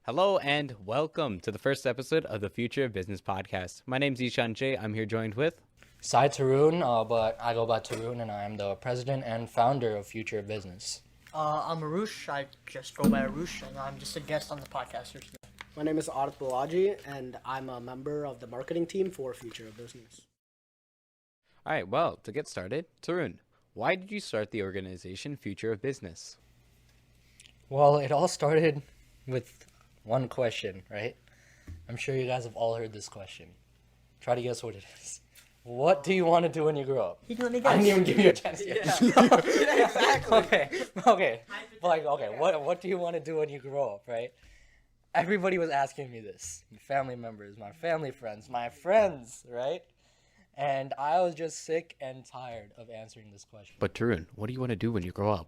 Hello and welcome to the first episode of the Future of Business podcast. My name's Ishan J. I'm here joined with Sai Tarun, but I go by Tarun, and I am the president and founder of Future of Business. I'm Arush. I just go by Arush, and I'm just a guest on the podcast here today. My name is Arif Balaji, and I'm a member of the marketing team for Future of Business. All right, well, to get started, Tarun, why did you start the organization Future of Business? Well, it all started with one question, right? I'm sure you guys have all heard this question. Try to guess what it is. What do you want to do when you grow up? You can let me I guess. didn't even give you a chance yet. Exactly. Okay. What do you want to do when you grow up, right? Everybody was asking me this. My family members, my family friends, my friends, right? And I was just sick and tired of answering this question. But Tarun, what do you want to do when you grow up?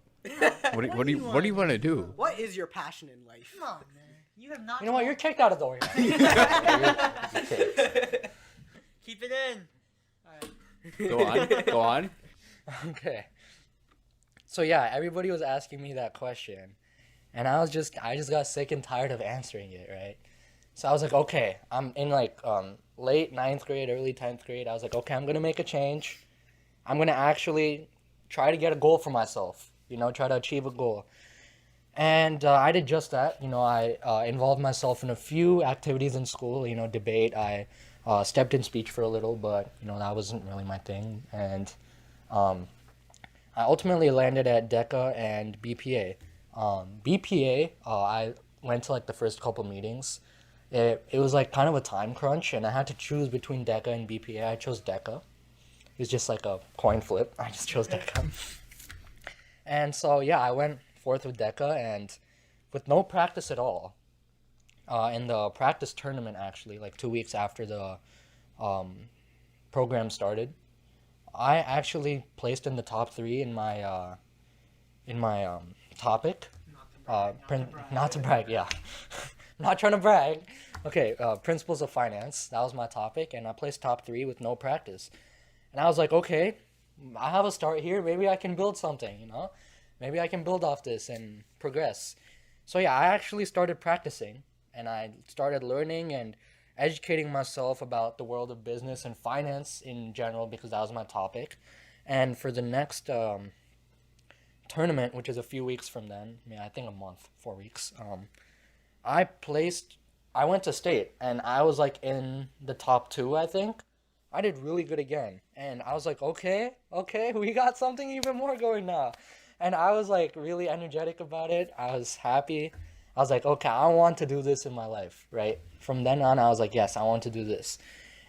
What do you want to do? What is your passion in life? Come on, man. You have not. You know what? You're kicked out of the organization. Keep it in. Go on. Okay. So yeah, everybody was asking me that question, and I just got sick and tired of answering it, right? So I was like, okay, I'm in late 9th grade, early 10th grade. I was like, okay, I'm gonna make a change. I'm gonna actually try to get a goal for myself. Try to achieve a goal. And I did just that. I involved myself in a few activities in school. Debate. I stepped in speech for a little, but that wasn't really my thing. And I ultimately landed at DECA and BPA. I went to the first couple meetings. It was kind of a time crunch, and I had to choose between DECA and BPA. I chose DECA. It was just like a coin flip. I just chose DECA. And so yeah, I went forth with DECA, and with no practice at all. In the practice tournament, actually, 2 weeks after the program started, I actually placed in the top 3 in my topic. Not to brag, yeah. Not trying to brag. Okay, principles of finance. That was my topic, and I placed top 3 with no practice. And I was like, okay, I have a start here. Maybe I can build something, Maybe I can build off this and progress. So yeah, I actually started practicing, and I started learning and educating myself about the world of business and finance in general, because that was my topic. And for the next tournament, which is a few weeks from then, I think a month, 4 weeks, I went to state, and I was in the top 2, I think. I did really good again, and I was like, okay, we got something even more going now. And I was really energetic about it. I was happy. I was like, okay, I want to do this in my life, right? From then on, I was like, yes, I want to do this.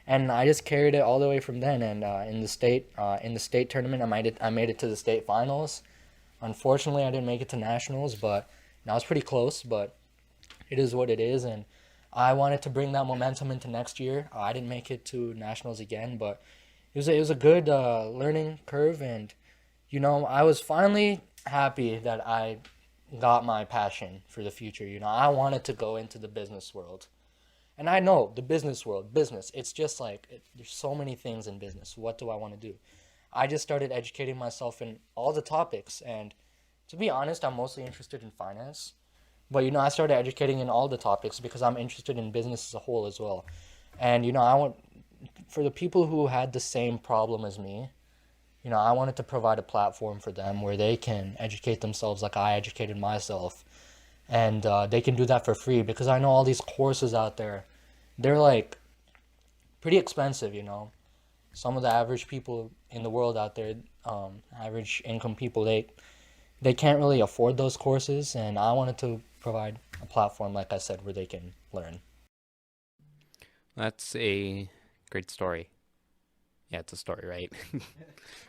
And I just carried it all the way from then. And in the state tournament, I made it to the state finals. Unfortunately, I didn't make it to nationals, but I was pretty close. But it is what it is, and I wanted to bring that momentum into next year. I didn't make it to nationals again, but it was a good learning curve, and I was finally happy that I got my passion for the future. I wanted to go into the business world. And I know the business world, it's just there's so many things in business. What do I want to do? I just started educating myself in all the topics. And to be honest, I'm mostly interested in finance. But, I started educating in all the topics because I'm interested in business as a whole as well. And, for the people who had the same problem as me, I wanted to provide a platform for them where they can educate themselves like I educated myself. And they can do that for free, because I know all these courses out there, they're pretty expensive, Some of the average people in the world out there, average income people, they can't really afford those courses. And I wanted to provide a platform, like I said, where they can learn. That's a great story. Yeah, it's a story, right?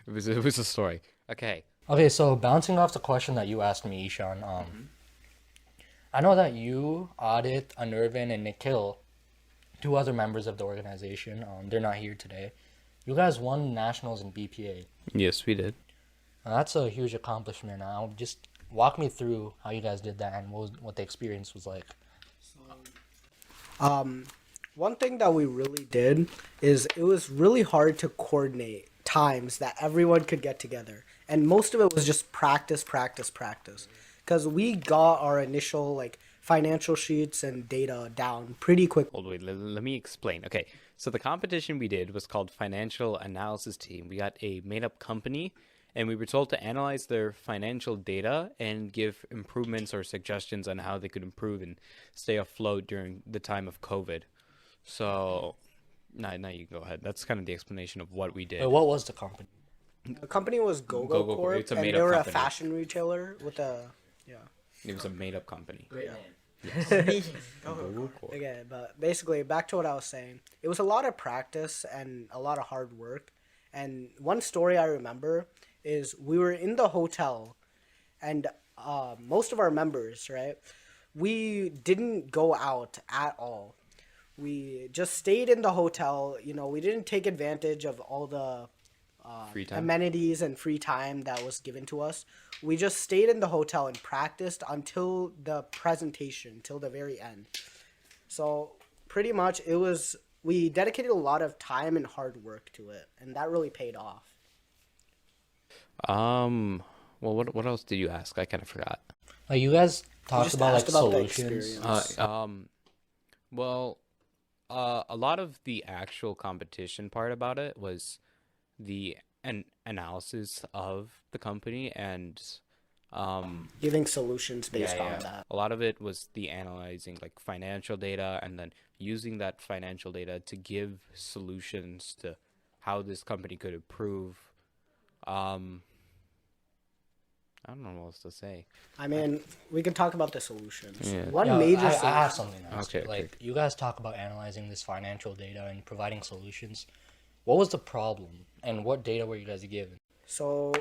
It was a story. Okay, so bouncing off the question that you asked me, Ishan, I know that you, Adit, Anirvan, and Nikhil, 2 other members of the organization, they're not here today. You guys won nationals in BPA. Yes, we did. That's a huge accomplishment. Just walk me through how you guys did that and what the experience was like. One thing that we really did is it was really hard to coordinate times that everyone could get together. And most of it was just practice. Because we got our initial financial sheets and data down pretty quick. Hold wait, let me explain. Okay, so the competition we did was called Financial Analysis Team. We got a made-up company, and we were told to analyze their financial data and give improvements or suggestions on how they could improve and stay afloat during the time of COVID. So, now you go ahead. That's kind of the explanation of what we did. Wait, what was the company? The company was GoGo GoGo Corp, it's a and they made-up were a company. fashion retailer with a yeah. It was a made-up company. Amazing. Google Corp. Okay, but basically, back to what I was saying. It was a lot of practice and a lot of hard work. And one story I remember is we were in the hotel, and most of our members, right, we didn't go out at all. We just stayed in the hotel. You know, we didn't take advantage of all the Free time. amenities and free time that was given to us. We just stayed in the hotel and practiced until the presentation, till the very end. So pretty much we dedicated a lot of time and hard work to it, and that really paid off. Well, what else did you ask? I kind of forgot. Like you guys talked just about like asked about the solutions. experience. Well, a lot of the actual competition part about it was the analysis of the company and Giving solutions based on that. a lot of it was the analyzing like financial data and then using that financial data to give solutions to how this company could improve. I don't know what else to say. I mean, we can talk about the solutions. Yeah. One Yeah, major I solution. have something to ask Okay, you. Like okay. you guys talk about analyzing this financial data and providing solutions. What was the problem, and what data were you guys given? So,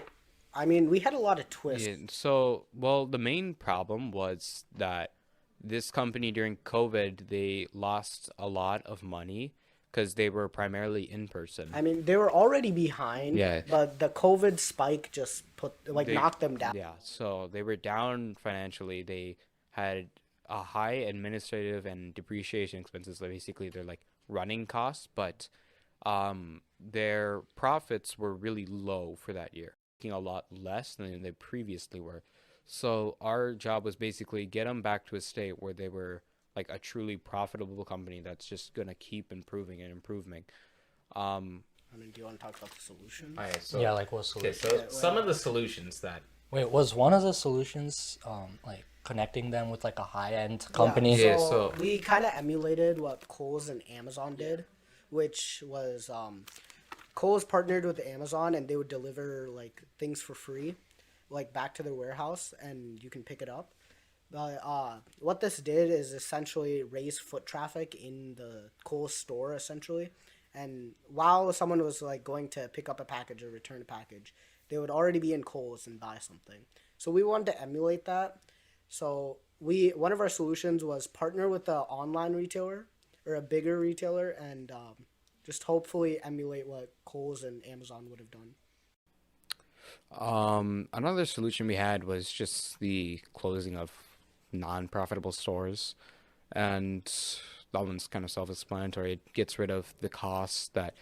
I mean, we had a lot of twists. Yeah, so, well, the main problem was that this company during COVID, they lost a lot of money because they were primarily in person. I mean, they were already behind, Yeah. but the COVID spike just knocked them down. Yeah, so they were down financially. They had a high administrative and depreciation expenses. Like basically, they're like running costs, but their profits were really low for that year, making a lot less than they previously were. So our job was basically get them back to a state where they were like a truly profitable company that's just gonna keep improving and improving. I mean, do you want to talk about the solution? Alright, so Yeah, like what solution? some of the solutions that Wait, was one of the solutions like connecting them with like a high end company? Yeah, So, so- we kind of emulated what Kohl's and Amazon did, which was Kohl's partnered with Amazon and they would deliver like things for free, like back to their warehouse, and you can pick it up. But what this did is essentially raise foot traffic in the Kohl's store, essentially. And while someone was like going to pick up a package or return a package, they would already be in Kohl's and buy something. So we wanted to emulate that. So one of our solutions was partner with an online retailer or a bigger retailer and just hopefully emulate what Kohl's and Amazon would have done. Another solution we had was just the closing of non-profitable stores, and that one's kind of self-explanatory. It gets rid of the costs that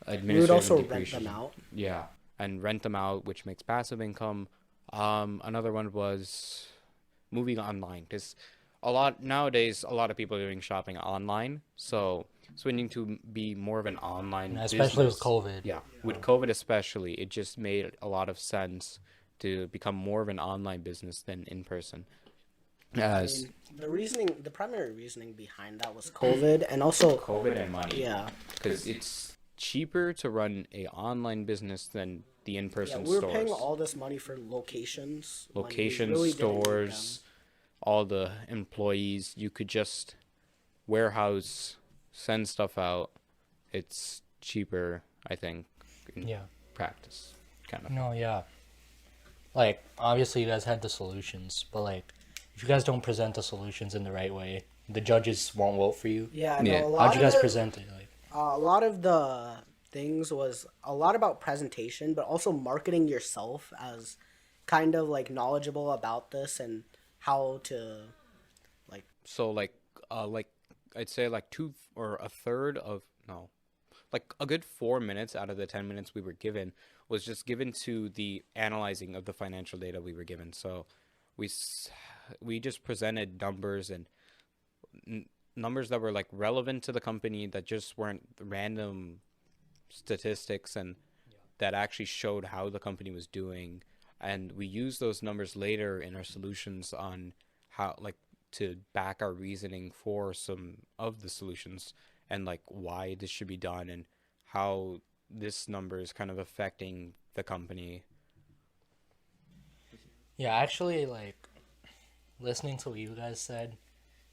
We would administrative also and rent them depreciation. out. Yeah, and rent them out, which makes passive income. Another one was moving online, because a lot of people are doing shopping online, so switching to be more of an online Especially with business. COVID. Yeah, with COVID especially, it just made a lot of sense to become more of an online business than in person. As The primary reasoning behind that was COVID and also COVID and money. yeah. Because it's cheaper to run a online business than the Yeah, in-person we were stores. paying all this money for locations. when we Locations, really didn't need stores, all the employees. You could just warehouse, send stuff out. It's cheaper, I think, in Yeah. practice, kind of. No, yeah. Like obviously you guys had the solutions, but like if you guys don't present the solutions in the right way, the judges won't vote for you. them. Yeah, I know. Yeah. A lot How'd you of guys it- present it? Like A lot of the things was a lot about presentation, but also marketing yourself as kind of like knowledgeable about this and how to So like I'd say like two or a third of no, like a good 4 minutes out of the 10 minutes we were given was just given to the analyzing of the financial data we were given. So we we just presented numbers and numbers that were like relevant to the company, that just weren't random statistics, and that actually showed how the company was doing. And we use those numbers later in our solutions on how, like, to back our reasoning for some of the solutions, and like why this should be done, and how this number is kind of affecting the company. Yeah, actually, like listening to what you guys said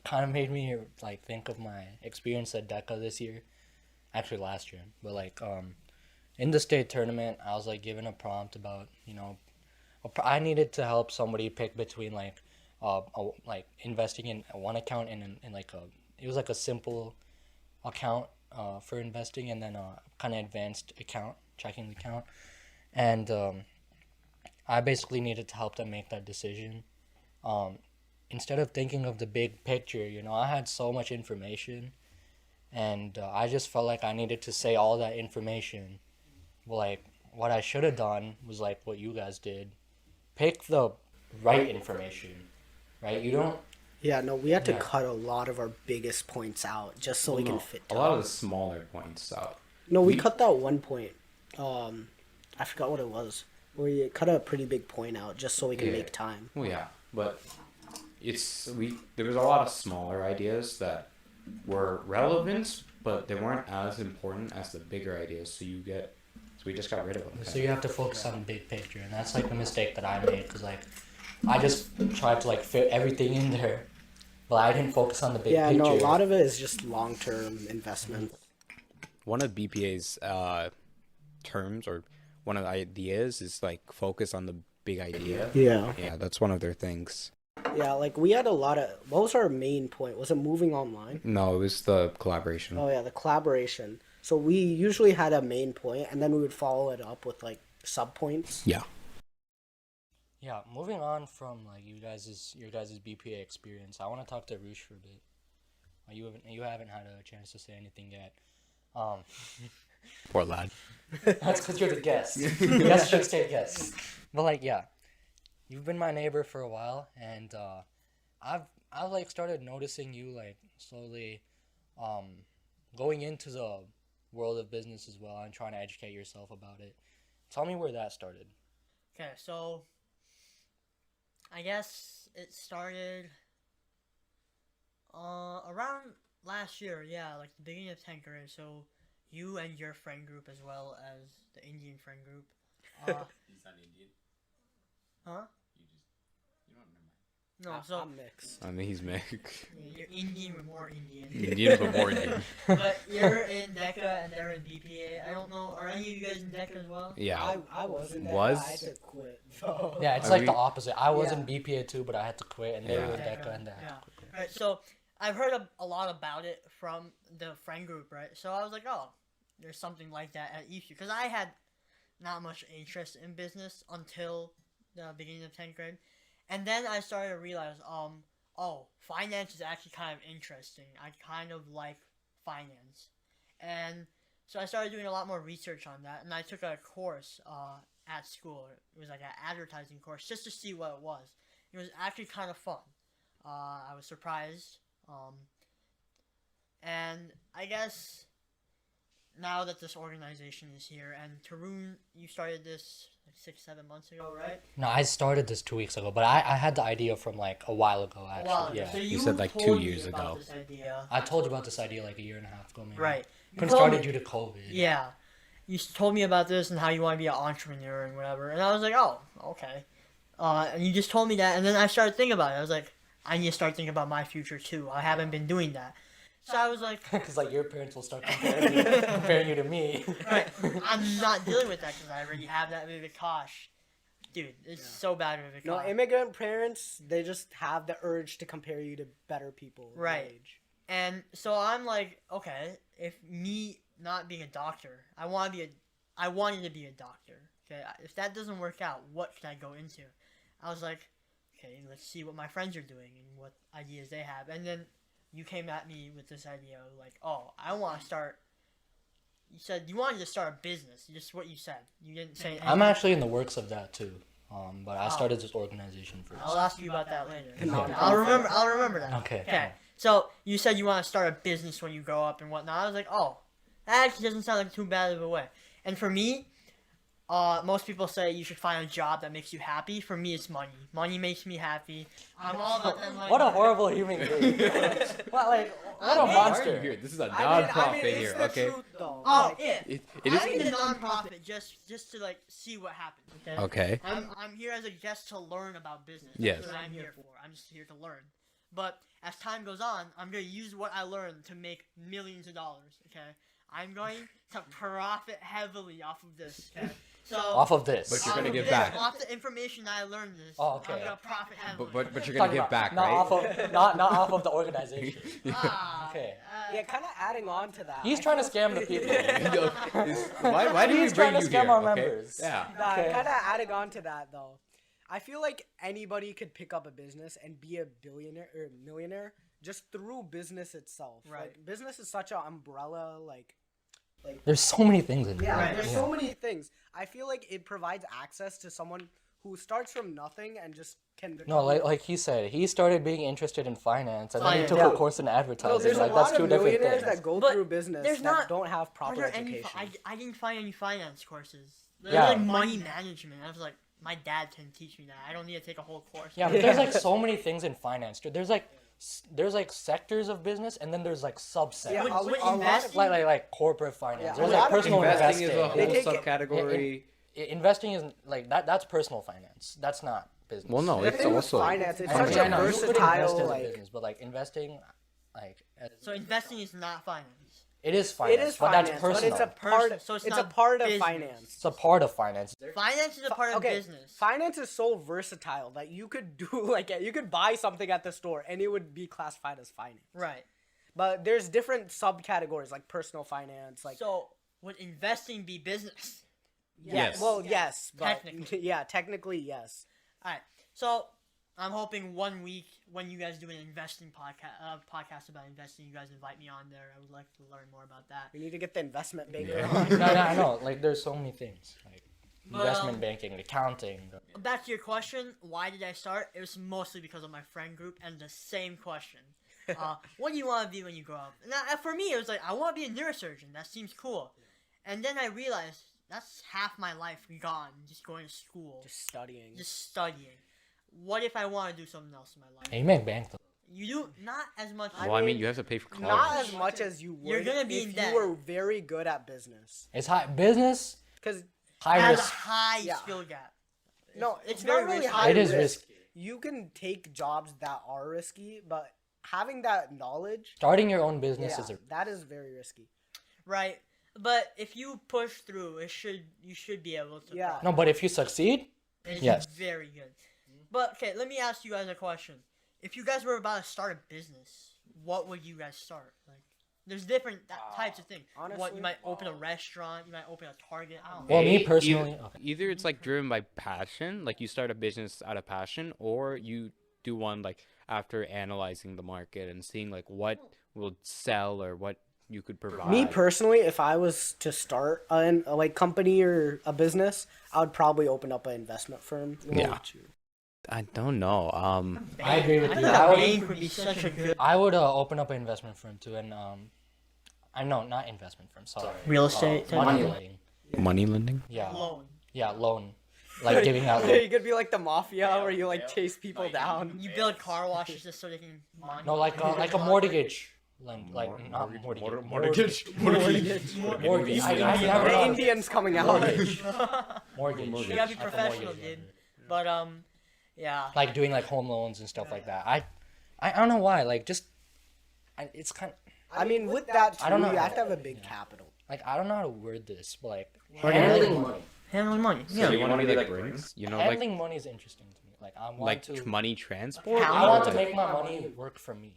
kind of made me like think of my experience at DECA this year. Actually, last year, but like in the state tournament, I was like given a prompt about, I needed to help somebody pick between like investing in one account and like it was like a simple account for investing, and then a kind of advanced account, checking account, and I basically needed to help them make that decision. Um, Instead of thinking of the big picture, I had so much information, and I just felt like I needed to say all that information. Well, like what I should have done was like what you guys did: pick the right information, right? You don't. Yeah, no, we had to Yeah. cut a lot of our biggest points out just so Well, we can no, fit a to lot it. of the smaller points out. No, we we- cut that one point. I forgot what it was. We cut a pretty big point out just so we can Yeah. make time. Well, yeah, but there was a lot of smaller ideas that were relevant, but they weren't as important as the bigger ideas. So we just got rid of them. So you have to focus on the big picture, and that's like the mistake that I made, because like I just tried to like fit everything in there, but I didn't focus on the big Yeah, picture. no, a lot of it is just long-term investment. One of BPA's terms, or one of the ideas, is like focus on the big idea. Yeah. Yeah, that's one of their things. Yeah, like we had a lot of. What was our main point? Was it moving online? No, it was the collaboration. Oh yeah, the collaboration. So we usually had a main point, and then we would follow it up with like sub points. Yeah. Yeah, moving on from like your guys' BPA experience, I want to talk to Roosh for a bit. You haven't had a chance to say anything yet. Poor lad. That's because you're the guest. You guys should stay guests. But like, yeah, you've been my neighbor for a while, and I've like started noticing you like slowly, going into the world of business as well and trying to educate yourself about it. Tell me where that started. Okay, so I guess it started around last year, yeah, like the beginning of 10th grade. So you and your friend group, as well as the Indian friend group. He's not Indian. Huh? You don't No, so I'm mixed. I mean, he's Mick. you're Indian with more Indian. Indian, but more Indian. But you're in DECA and they're in BPA. I don't know. Are any of you guys in DECA as well? Yeah. I wasn't. Was? I had to quit. So. Yeah, it's Are like we- the opposite. I was Yeah. in BPA too, but I had to quit, and they Yeah. were with DECA, and that. Yeah. Right. So I've heard a lot about it from the friend group, right? So I was like, oh, there's something like that at EFU, because I had not much interest in business until the beginning of 10th grade, and then I started to realize, oh, finance is actually kind of interesting. I kind of like finance, and so I started doing a lot more research on that, and I took a course at school. It was like an advertising course just to see what it was. It was actually kind of fun. I was surprised, and I guess now that this organization is here, and Tarun, you started this like 6-7 months ago, right? No, I started this 2 weeks ago, but I had the idea from like a while ago, A actually. while ago. Yeah. So You you said, like, 2 told me years about ago. This idea. I told you about this idea like a year and a half ago, maybe. Right. You Couldn't told start it me- due to COVID. Yeah. You told me about this and how you want to be an entrepreneur and whatever, and I was like, oh, okay. And you just told me that, and then I started thinking about it. I was like, I need to start thinking about my future too. I haven't been doing that. So I was like, Because like your parents will start comparing you to me. right, I'm not dealing with that because I already have that Vivekash. Dude, it's so bad with No, Vivekash. immigrant parents, they just have the urge to compare you to better people. your Right. age. And so I'm like, okay, if me not being a doctor, I wanted to be a doctor. Okay, if that doesn't work out, what can I go into? I was like, okay, let's see what my friends are doing and what ideas they have. And then you came at me with this idea, like, oh, I want to start. You said you wanted to start a business. Just what you said. You didn't say anything. I'm actually in the works of that too. But I started this organization first. I'll ask you about that later. Non-profit. I'll remember that. Okay. Okay. So you said you want to start a business when you grow up and whatnot. I was like, oh, that actually doesn't sound like too bad of a way. And for me, most people say you should find a job that makes you happy. For me, it's money. Money makes me happy. I'm all about that money. What a horrible human being. What a monster. Here, this is a I non-profit mean, it's here, the okay? truth, though. Oh, Like, yeah. It I is. need a non-profit just to like see what happens. Okay. Okay. I'm here as a guest to learn about business. Yes. That's what I'm here for. I'm just here to learn. But as time goes on, I'm gonna use what I learned to make millions of dollars. Okay. I'm going to profit heavily off of this. Okay. So Off of this. But you're off gonna of give this, back. Off the information I learned this. Oh, okay. I'm gonna profit heavily. But you're gonna give back, not right? off of not off of the organization. Ah, Okay. yeah, kind of adding on to that. He's trying to scam the people. Why did we He's bring trying to you scam here? our Okay? members. Yeah. Okay. Kind of adding on to that though, I feel like anybody could pick up a business and be a billionaire or millionaire just through business itself. Right. Like, business is such an umbrella. Like There's so many things in it. yeah, Right. there's so many things. I feel like it provides access to someone who starts from nothing and just can. No, like he said, he started being interested in finance, and then he Finance. took Yeah. a course in No, advertising. there's Like a that's lot two of different millionaires things. that go But through business there's that not- don't have Are proper there any? education. I didn't find any finance courses. There's Yeah. like money management. I was like, my dad can teach me that. I don't need to take a whole course. Yeah, but there's like so many things in finance. Dude. There's like sectors of business, and then there's like subsectors. Yeah, Would- a would lot- investing- like corporate finance. Yeah, There's a like lot of personal Investing investing. is a whole They take it- subcategory. Investing is like that. That's personal finance. That's not business. Well, no, The it's thing with also finance. It's I mean, such I a know, you could invest versatile as a like. business, but like investing, like So investing is not finance. it is finance. It is but finance, that's but personal. it's a part. So it's it's a not part of business. finance. It's a part of finance. Finance is a part of Okay, business. finance is so versatile that you could do like you could buy something at the store and it would be classified as finance. Right. But there's different subcategories like personal finance, like So would investing be business? Yes. Well, yes, but Technically. yeah, technically yes. All right. So I'm hoping one week when you guys do an investing podcast about investing, you guys invite me on there. I would like to learn more about that. We need to get the investment banker Yeah. on. No, I know. Like there's so many things. Like But, investment banking, accounting. Back to your question, why did I start? It was mostly because of my friend group and the same question. What do you want to be when you grow up? Now, for me, it was like, I want to be a neurosurgeon. That seems cool. And then I realized that's half my life gone, just going to school, Just studying. just studying. What if I want to do something else in my life? And you make bank though. You do not as much. Well, I mean, you have to pay for college. Not as much as you would You're gonna be in if debt. you were very good at business. It's high business, Because high has a risk. high Yeah. skill gap. no, it's it's very not really risky. high It is risk. risky. You can take jobs that are risky, but having that knowledge, Starting your own business yeah, is a that is very risky. Right. But if you push through, you should be able to. Yeah. profit. no. But if you succeed, It's Yes. very good. But okay, let me ask you guys a question. If you guys were about to start a business, what would you guys start? Like, there's different types of things. What honestly, you might open a restaurant, you might open a Target. I don't know. well, me Either- personally, okay. Either it's like driven by passion, like you start a business out of passion, or you do one like after analyzing the market and seeing like what will sell or what you could provide. Me personally, if I was to start a like company or a business, I would probably open up an investment firm. What Yeah. would you? I don't know. I agree with I you. think I a would, bank would be such a good open up an investment firm too, and I know not investment firm. Sorry, real estate type money of lending. money lending. Yeah, loan. yeah, loan, like giving out. You could be like the mafia where you like chase people down. You build car washes just so they can. No, like a mortgage lend, like not mortgage. Mortgage. Mortgage. I never The know. Indians coming out. Mortgage. You gotta be Like a professional, mortgage dude. lender. But yeah. Like doing like home loans and stuff like that. I don't know why. Like just, it's kind of I mean, with that, too, I don't know. you have to have a big capital. like I don't know how to word this, but like Handling money. So Yeah. you want to be like Briggs? You know, like handling money is interesting to me. Like I want to. money transport. I want to Or- make my money work for me.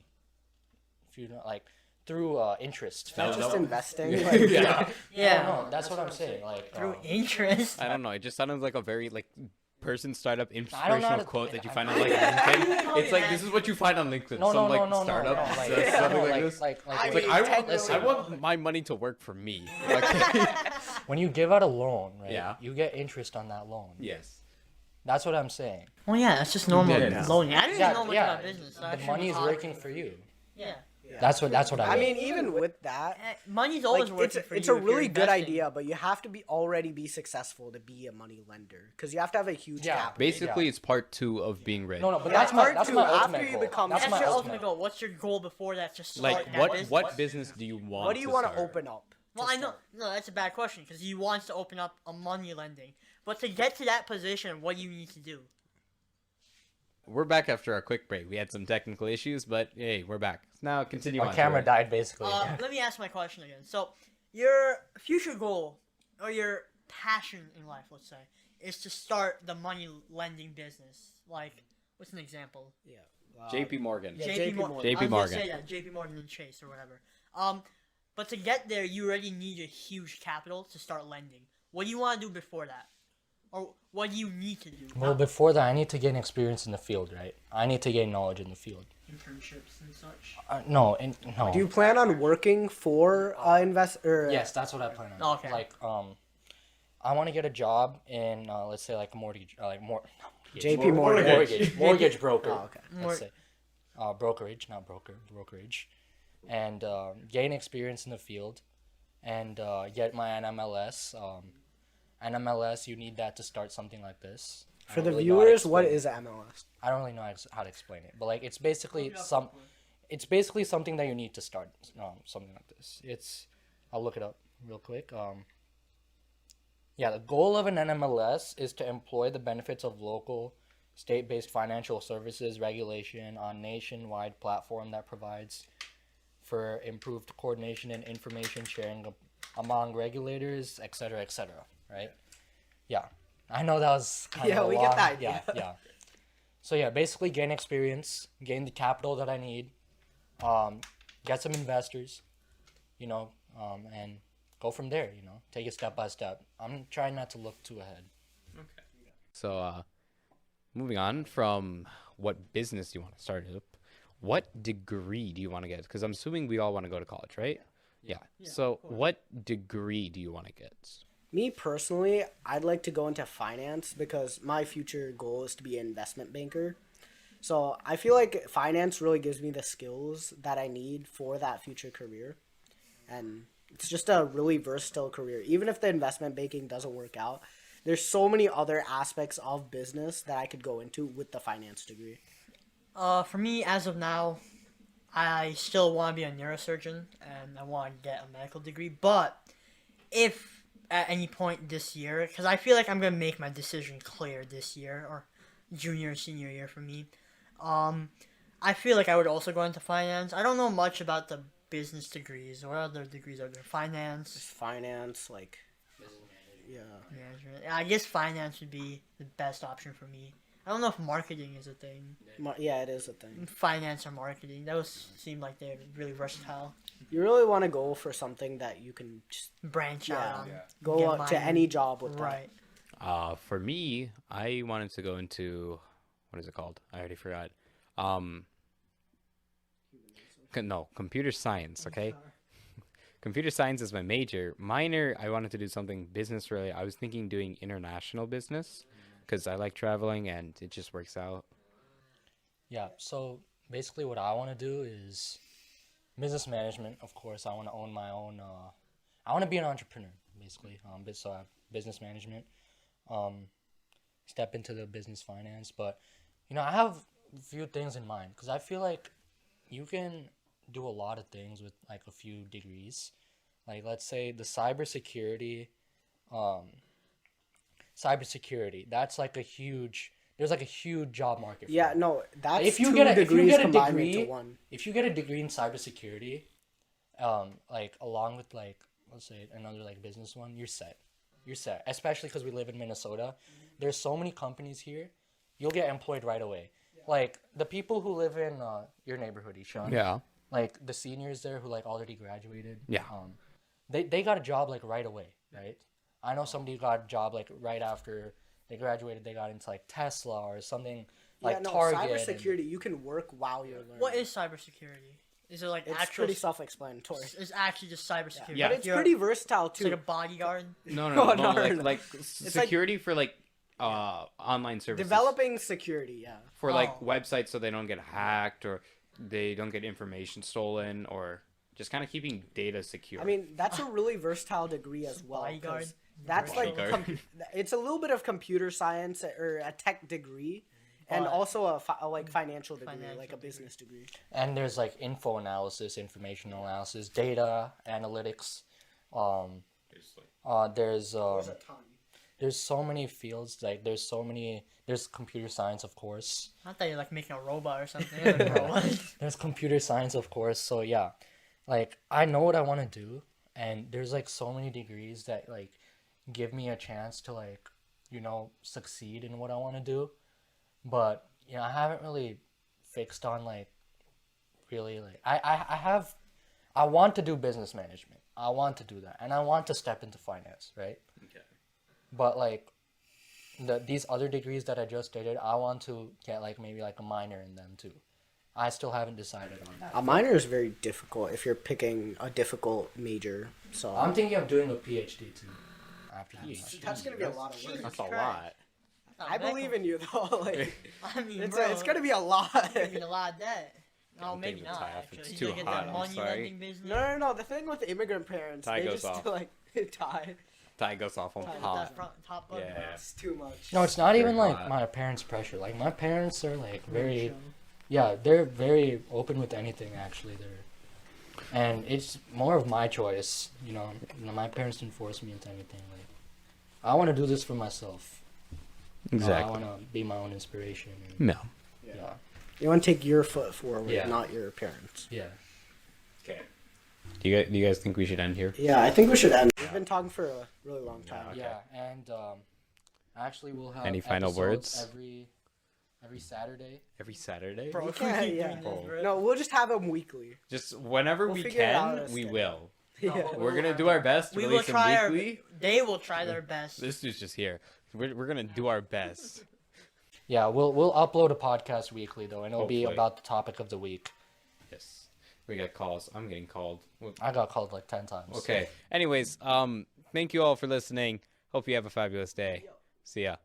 If you know, like through interest. No, Just no. investing. Yeah. Like, yeah. Yeah. No, that's what I'm saying. Like Through interest. I don't know. It just sounded like a very like person startup I don't know inspirational how to- quote that you I- find I- on like LinkedIn. It's like this is what you find on LinkedIn. no, Some no, like no, no, startup no, no, like, says something no, like this. like It's like I want, listen. I want my money to work for me. Like, when you give out a loan, right? Yeah. You get interest on that loan. yes. That's what I'm saying. Well, yeah, that's just normal Yeah. loaning. I didn't Yeah, know much yeah. about business. So I The should money be is taught. working for you. Yeah. That's what I I mean. mean, even with that, Money's like always working for it's you. a if you're really good investing. idea, but you have to already be successful to be a money lender because you have to have a huge Yeah. capital. Basically, it's part 2 of being rich. No, but Yeah, that's my part that's two, my after ultimate you goal. become That's That's my your ultimate. ultimate goal. What's your goal before that? Just start Like, that what business? what business do you want? What do you want to start? open up? Well, I know. No, that's a bad question because he wants to open up a money lending. But to get to that position, what do you need to do? We're back after our quick break. We had some technical issues, but hey, we're back. Now continue My on. camera to it. died basically. Let me ask my question again. So, your future goal or your passion in life, let's say, is to start the money lending business. Like, what's an example? Yeah. JP Morgan. Yeah, JP JP Morgan. Morgan. JP I was gonna Morgan. say that, JP Morgan and Chase or whatever. But to get there, you already need a huge capital to start lending. What do you want to do before that? Or what do you need to do? Well, before that, I need to gain experience in the field, right? I need to gain knowledge in the field. Internships and such. No. Do you plan on working for investor? Yes, that's what I plan on. Okay. Like, I want to get a job in, let's say, like a mortgage, JP Morgan. mortgage broker. Oh, okay. Mor- Let's say, brokerage, not broker, brokerage, and gain experience in the field, and get my NMLS. NMLS, you need that to start something like this. I For don't the really know how to viewers, what explain is MLS? I don't really know how to explain it, but like it's basically something that you need to start something like this. I'll look it up real quick. Yeah, the goal of an NMLS is to employ the benefits of local, state-based financial services regulation on nationwide platform that provides for improved coordination and information sharing among regulators, etc., etc. Right? Yeah, I know that was kind Yeah, of we long. get the idea. Yeah. So yeah, basically gain experience, gain the capital that I need, get some investors, and go from there. Take it step by step. I'm trying not to look too ahead. So, moving on from what business you want to start up, what degree do you want to get? Because I'm assuming we all want to go to college, right? Yeah. So, what degree do you want to get? Me personally, I'd like to go into finance because my future goal is to be an investment banker. So I feel like finance really gives me the skills that I need for that future career. And it's just a really versatile career. Even if the investment banking doesn't work out, there's so many other aspects of business that I could go into with the finance degree. For me, as of now, I still want to be a neurosurgeon and I want to get a medical degree. But if at any point this year, because I feel like I'm going to make my decision clear this year, or junior, senior year for me, I feel like I would also go into finance. I don't know much about the business degrees. What other degrees are there? Finance, Finance, yeah. management. I guess finance would be the best option for me. I don't know if marketing is a thing. Yeah, it is a thing. Finance or marketing. Those seem like they're really versatile. You really want to go for something that you can just Branch out on. go Get up to mine. any job with that. Right. For me, I wanted to go into, what is it called? I already forgot. No, computer science, okay? Computer science is my major. Minor, I wanted to do something business related. I was thinking doing international business because I like traveling and it just works out. Yeah, so basically what I want to do is business management, of course. I want to own my own, I want to be an entrepreneur, basically. So I have business management, step into the business finance. But, I have a few things in mind because I feel like you can do a lot of things with like a few degrees. Like let's say the cybersecurity, that's like there's like a huge job market for Yeah, it. no, that's If you two get a degrees degree, combined into one. if you get a degree in cybersecurity, like along with like let's say another like business one, you're set. Especially because we live in Minnesota. There's so many companies here, you'll get employed right away. Like the people who live in your neighborhood, Ishan. Yeah. Like the seniors there who like already graduated. Yeah. They got a job like right away, right? I know somebody who got a job like right after they graduated. They got into like Tesla or something like Yeah, no, Target. cybersecurity, you can work while you're learning. What is cybersecurity? Is it like It's actual? pretty self-explanatory. It's actually just cybersecurity. Yeah. But it's You're- pretty versatile It's like too. a bodyguard. No, No, no, no, like no. like like- security for like online services Developing security, yeah. for like Oh. websites so they don't get hacked or they don't get information stolen or just kind of keeping data secure. I mean, that's a really versatile degree as well. 'Cause Bodyguard. That's like Bodyguard. it's a little bit of computer science or a tech degree, and But- also a like financial degree, Financial like a degree. business degree. And there's like info analysis, information analysis, data analytics. There's There's a ton. there's so many fields. Like there's computer science, of course. I thought you were like making a robot or something. Like a robot. There's computer science, of course. So yeah, like I know what I want to do, and there's like so many degrees that like give me a chance to like succeed in what I want to do. But I haven't really fixed on like really like I want to do business management. I want to do that, and I want to step into finance, right? Okay. But like these other degrees that I just stated, I want to get like maybe like a minor in them too. I still haven't decided on that. A minor is very difficult if you're picking a difficult major. So I'm thinking of doing a PhD too. After that. that's gonna be a lot of work. That's a lot. I believe in you though. Like, I mean, it's gonna be a lot. I mean, a lot of debt. No, Don't maybe take the not. tie off. Actually, It's you too gotta get hot, that I'm money sorry. lending business. No. The thing with immigrant parents, Tie they goes just off. like tie. Tie goes off on With that hot. front, top button. Yeah. It's too much. No, it's not even Very like hot. my parents' pressure. Like my parents are like very, yeah, they're very open with anything. Actually, and it's more of my choice. My parents didn't force me into anything. Like, I want to do this for myself. I want to be my own inspiration. And, No. yeah. You want to take your foot forward, Yeah. not your parents. Yeah. Okay. Do you guys think we should end here? Yeah, I think we should end. We've been talking for a really long time. Okay. Yeah, and actually we'll have Any final episodes words? every Saturday. Every Saturday? Bro, You if we can't, keep yeah. doing this, bro. No, we'll just have them weekly. Just whenever We'll we figure it out can, as we schedule. will. Yeah. We're gonna do our best to We will release them try our. weekly. They will try their best. This dude's just here. We're gonna do our best. Yeah, we'll upload a podcast weekly though, and it'll be Hopefully. about the topic of the week. Yes. We got calls. I'm getting called. I got called like 10 times. Okay. Anyways, thank you all for listening. Hope you have a fabulous day. See ya.